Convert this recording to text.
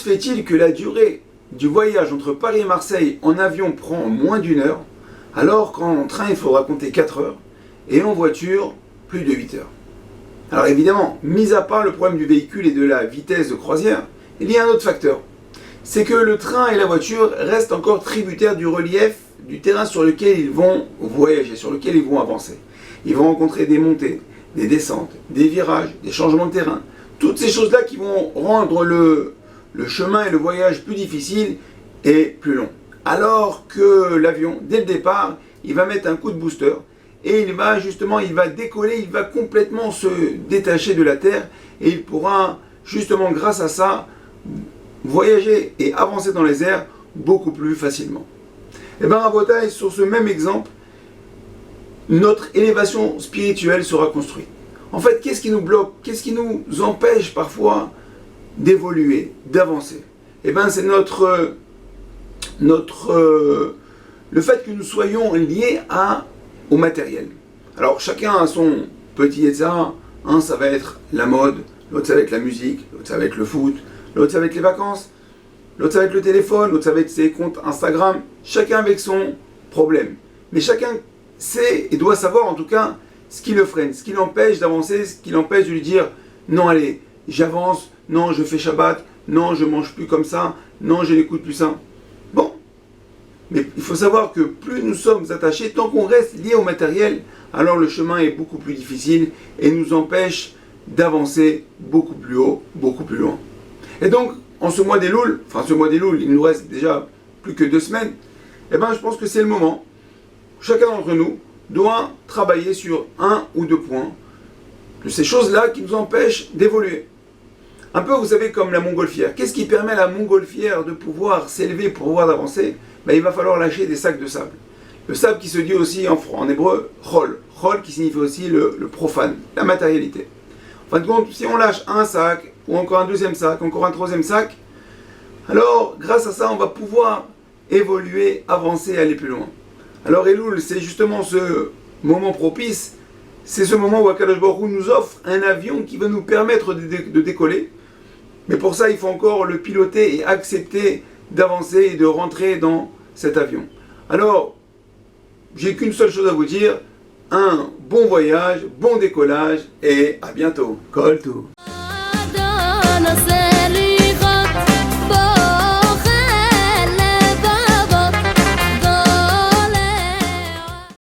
fait-il que la durée du voyage entre Paris et Marseille en avion prend moins d'1 heure, alors qu'en train il faudra compter 4 heures, et en voiture plus de 8 heures? Alors évidemment, mis à part le problème du véhicule et de la vitesse de croisière, il y a un autre facteur. C'est que le train et la voiture restent encore tributaires du relief du terrain sur lequel ils vont voyager, sur lequel ils vont avancer. Ils vont rencontrer des montées, des descentes, des virages, des changements de terrain. Toutes ces choses-là qui vont rendre le chemin et le voyage plus difficile et plus long. Alors que l'avion, dès le départ, il va mettre un coup de booster et il va décoller, il va complètement se détacher de la terre et il pourra justement grâce à ça voyager et avancer dans les airs beaucoup plus facilement. Et bien Rabotai, sur ce même exemple, notre élévation spirituelle sera construite. En fait, qu'est-ce qui nous bloque? Qu'est-ce qui nous empêche parfois d'évoluer, d'avancer? Eh bien, c'est le fait que nous soyons liés au matériel. Alors, chacun a son petit etc. Un, ça va être la mode, l'autre, ça va être la musique, l'autre, ça va être le foot, l'autre, ça va être les vacances, l'autre, ça va être le téléphone, l'autre, ça va être ses comptes Instagram. Chacun avec son problème. Mais chacun sait et doit savoir en tout cas ce qui le freine, ce qui l'empêche d'avancer, ce qui l'empêche de lui dire non allez, j'avance, non je fais Shabbat, non je mange plus comme ça, non je n'écoute plus ça. Bon, mais il faut savoir que plus nous sommes attachés, tant qu'on reste lié au matériel, alors le chemin est beaucoup plus difficile et nous empêche d'avancer beaucoup plus haut, beaucoup plus loin. Et donc, en ce mois d'Elul, il nous reste déjà plus que 2 semaines, eh ben je pense que c'est le moment. Chacun d'entre nous doit travailler sur 1 ou 2 points de ces choses-là qui nous empêchent d'évoluer. Un peu, vous savez, comme la montgolfière. Qu'est-ce qui permet à la montgolfière de pouvoir s'élever, pour pouvoir avancer? Il va falloir lâcher des sacs de sable. Le sable qui se dit aussi en hébreu, chol. Chol qui signifie aussi le profane, la matérialité. En fin de compte, si on lâche un sac, ou encore un deuxième sac, encore un troisième sac, alors grâce à ça, on va pouvoir évoluer, avancer, aller plus loin. Alors Elul, c'est justement ce moment propice, c'est ce moment où Akadosh Baruch Hu nous offre un avion qui va nous permettre de décoller. Mais pour ça, il faut encore le piloter et accepter d'avancer et de rentrer dans cet avion. Alors, j'ai qu'une seule chose à vous dire, un bon voyage, bon décollage et à bientôt. Kol Tov.